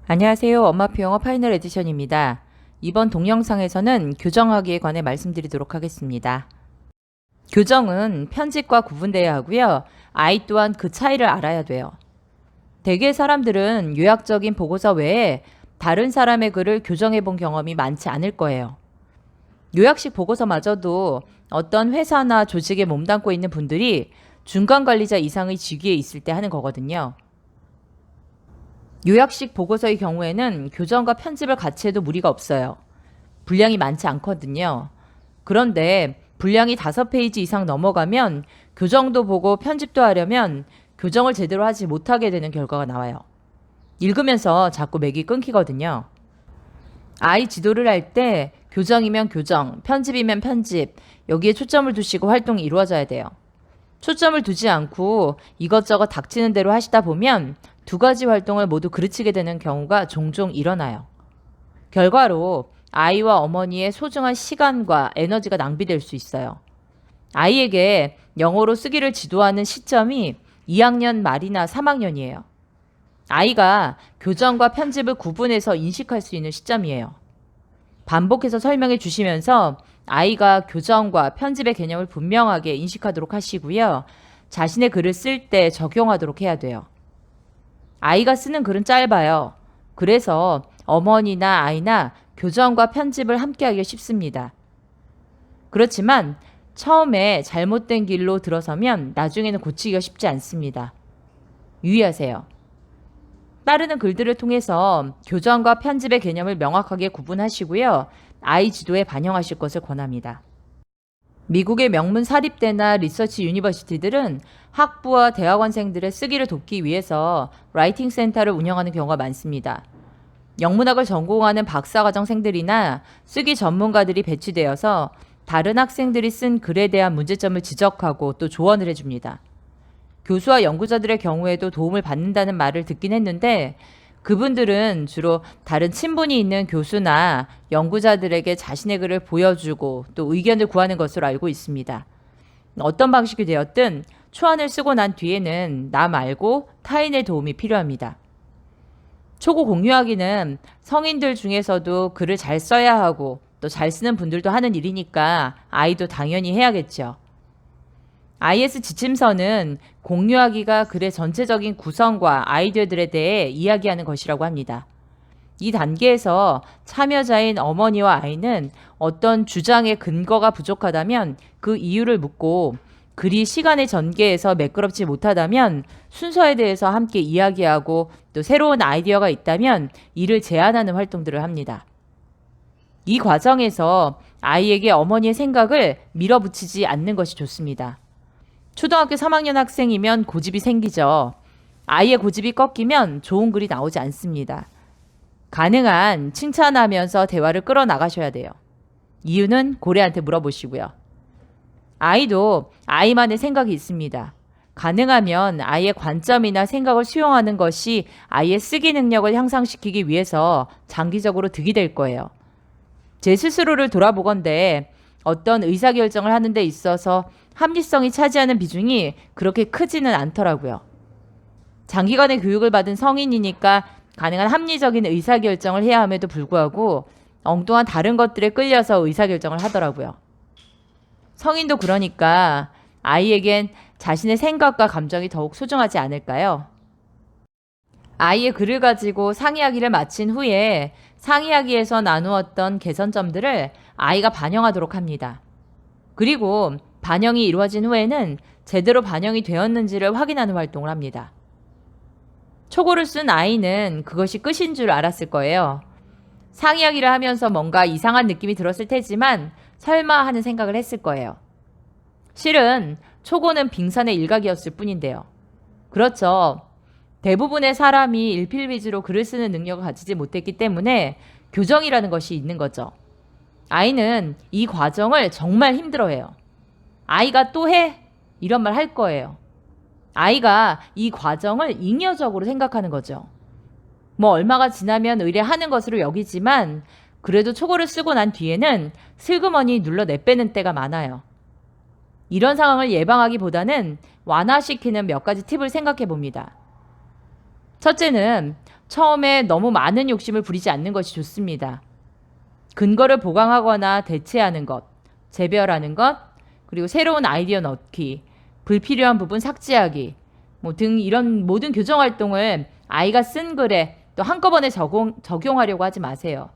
안녕하세요. 엄마표 영어 파이널 에디션입니다. 이번 동영상에서는 교정하기에 관해 말씀드리도록 하겠습니다. 교정은 편집과 구분되어야 하고요. 아이 또한 그 차이를 알아야 돼요. 대개 사람들은 요약적인 보고서 외에 다른 사람의 글을 교정해 본 경험이 많지 않을 거예요. 요약식 보고서마저도 어떤 회사나 조직에 몸담고 있는 분들이 중간관리자 이상의 직위에 있을 때 하는 거거든요. 요약식 보고서의 경우에는 교정과 편집을 같이 해도 무리가 없어요. 분량이 많지 않거든요. 그런데 분량이 5페이지 이상 넘어가면 교정도 보고 편집도 하려면 교정을 제대로 하지 못하게 되는 결과가 나와요. 읽으면서 자꾸 맥이 끊기거든요. 아이 지도를 할 때 교정이면 교정, 편집이면 편집, 여기에 초점을 두시고 활동이 이루어져야 돼요. 초점을 두지 않고 이것저것 닥치는 대로 하시다 보면 두 가지 활동을 모두 그르치게 되는 경우가 종종 일어나요. 결과로 아이와 어머니의 소중한 시간과 에너지가 낭비될 수 있어요. 아이에게 영어로 쓰기를 지도하는 시점이 2학년 말이나 3학년이에요. 아이가 교정과 편집을 구분해서 인식할 수 있는 시점이에요. 반복해서 설명해 주시면서 아이가 교정과 편집의 개념을 분명하게 인식하도록 하시고요. 자신의 글을 쓸 때 적용하도록 해야 돼요. 아이가 쓰는 글은 짧아요. 그래서 어머니나 아이나 교정과 편집을 함께 하기가 쉽습니다. 그렇지만 처음에 잘못된 길로 들어서면 나중에는 고치기가 쉽지 않습니다. 유의하세요. 따르는 글들을 통해서 교정과 편집의 개념을 명확하게 구분하시고요. 아이 지도에 반영하실 것을 권합니다. 미국의 명문 사립대나 리서치 유니버시티들은 학부와 대학원생들의 쓰기를 돕기 위해서 라이팅 센터를 운영하는 경우가 많습니다. 영문학을 전공하는 박사과정생들이나 쓰기 전문가들이 배치되어서 다른 학생들이 쓴 글에 대한 문제점을 지적하고 또 조언을 해줍니다. 교수와 연구자들의 경우에도 도움을 받는다는 말을 듣긴 했는데 그분들은 주로 다른 친분이 있는 교수나 연구자들에게 자신의 글을 보여주고 또 의견을 구하는 것으로 알고 있습니다. 어떤 방식이 되었든 초안을 쓰고 난 뒤에는 나 말고 타인의 도움이 필요합니다. 초고 공유하기는 성인들 중에서도 글을 잘 써야 하고 또 잘 쓰는 분들도 하는 일이니까 아이도 당연히 해야겠죠. IS 지침서는 공유하기가 글의 전체적인 구성과 아이디어들에 대해 이야기하는 것이라고 합니다. 이 단계에서 참여자인 어머니와 아이는 어떤 주장의 근거가 부족하다면 그 이유를 묻고 글이 시간의 전개에서 매끄럽지 못하다면 순서에 대해서 함께 이야기하고 또 새로운 아이디어가 있다면 이를 제안하는 활동들을 합니다. 이 과정에서 아이에게 어머니의 생각을 밀어붙이지 않는 것이 좋습니다. 초등학교 3학년 학생이면 고집이 생기죠. 아이의 고집이 꺾이면 좋은 글이 나오지 않습니다. 가능한 칭찬하면서 대화를 끌어나가셔야 돼요. 이유는 고래한테 물어보시고요. 아이도 아이만의 생각이 있습니다. 가능하면 아이의 관점이나 생각을 수용하는 것이 아이의 쓰기 능력을 향상시키기 위해서 장기적으로 득이 될 거예요. 제 스스로를 돌아보건대 어떤 의사결정을 하는 데 있어서 합리성이 차지하는 비중이 그렇게 크지는 않더라고요. 장기간의 교육을 받은 성인이니까 가능한 합리적인 의사결정을 해야 함에도 불구하고 엉뚱한 다른 것들에 끌려서 의사결정을 하더라고요. 성인도 그러니까 아이에겐 자신의 생각과 감정이 더욱 소중하지 않을까요? 아이의 글을 가지고 상이야기를 마친 후에 상이야기에서 나누었던 개선점들을 아이가 반영하도록 합니다. 그리고 반영이 이루어진 후에는 제대로 반영이 되었는지를 확인하는 활동을 합니다. 초고를 쓴 아이는 그것이 끝인 줄 알았을 거예요. 상이야기를 하면서 뭔가 이상한 느낌이 들었을 테지만 설마 하는 생각을 했을 거예요. 실은 초고는 빙산의 일각이었을 뿐인데요. 그렇죠. 대부분의 사람이 일필위주로 글을 쓰는 능력을 가지지 못했기 때문에 교정이라는 것이 있는 거죠. 아이는 이 과정을 정말 힘들어해요. 아이가 또 해? 이런 말 할 거예요. 아이가 이 과정을 잉여적으로 생각하는 거죠. 뭐 얼마가 지나면 의뢰하는 것으로 여기지만 그래도 초고를 쓰고 난 뒤에는 슬그머니 눌러 내빼는 때가 많아요. 이런 상황을 예방하기보다는 완화시키는 몇 가지 팁을 생각해 봅니다. 첫째는 처음에 너무 많은 욕심을 부리지 않는 것이 좋습니다. 근거를 보강하거나 대체하는 것, 재별하는 것, 그리고 새로운 아이디어 넣기, 불필요한 부분 삭제하기 등 이런 모든 교정 활동을 아이가 쓴 글에 또 한꺼번에 적용하려고 하지 마세요.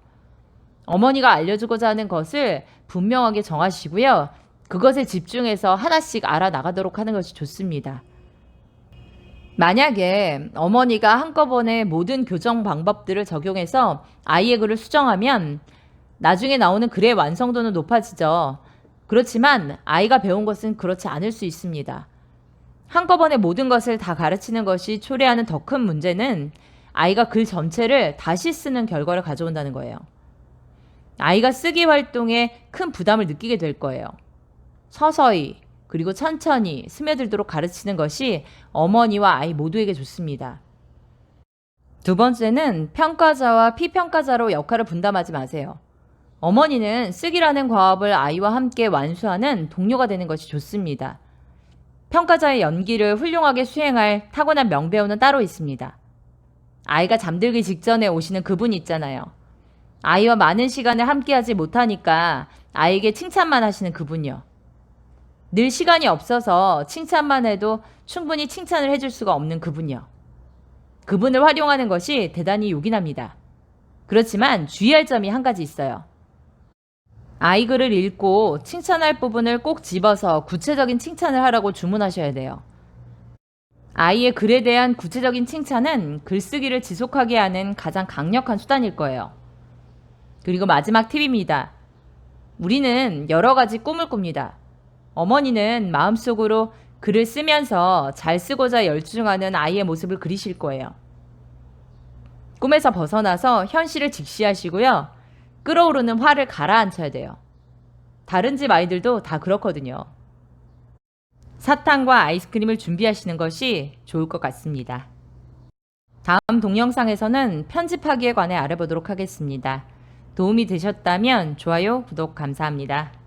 어머니가 알려주고자 하는 것을 분명하게 정하시고요. 그것에 집중해서 하나씩 알아나가도록 하는 것이 좋습니다. 만약에 어머니가 한꺼번에 모든 교정 방법들을 적용해서 아이의 글을 수정하면 나중에 나오는 글의 완성도는 높아지죠. 그렇지만 아이가 배운 것은 그렇지 않을 수 있습니다. 한꺼번에 모든 것을 다 가르치는 것이 초래하는 더 큰 문제는 아이가 글 전체를 다시 쓰는 결과를 가져온다는 거예요. 아이가 쓰기 활동에 큰 부담을 느끼게 될 거예요. 서서히 그리고 천천히 스며들도록 가르치는 것이 어머니와 아이 모두에게 좋습니다. 두 번째는 평가자와 피평가자로 역할을 분담하지 마세요. 어머니는 쓰기라는 과업을 아이와 함께 완수하는 동료가 되는 것이 좋습니다. 평가자의 연기를 훌륭하게 수행할 타고난 명배우는 따로 있습니다. 아이가 잠들기 직전에 오시는 그분 있잖아요. 아이와 많은 시간을 함께하지 못하니까 아이에게 칭찬만 하시는 그분이요. 늘 시간이 없어서 칭찬만 해도 충분히 칭찬을 해줄 수가 없는 그분이요. 그분을 활용하는 것이 대단히 요긴합니다. 그렇지만 주의할 점이 한 가지 있어요. 아이 글을 읽고 칭찬할 부분을 꼭 집어서 구체적인 칭찬을 하라고 주문하셔야 돼요. 아이의 글에 대한 구체적인 칭찬은 글쓰기를 지속하게 하는 가장 강력한 수단일 거예요. 그리고 마지막 팁입니다. 우리는 여러 가지 꿈을 꿉니다. 어머니는 마음속으로 글을 쓰면서 잘 쓰고자 열중하는 아이의 모습을 그리실 거예요. 꿈에서 벗어나서 현실을 직시하시고요. 끓어오르는 화를 가라앉혀야 돼요. 다른 집 아이들도 다 그렇거든요. 사탕과 아이스크림을 준비하시는 것이 좋을 것 같습니다. 다음 동영상에서는 편집하기에 관해 알아보도록 하겠습니다. 도움이 되셨다면 좋아요, 구독 감사합니다.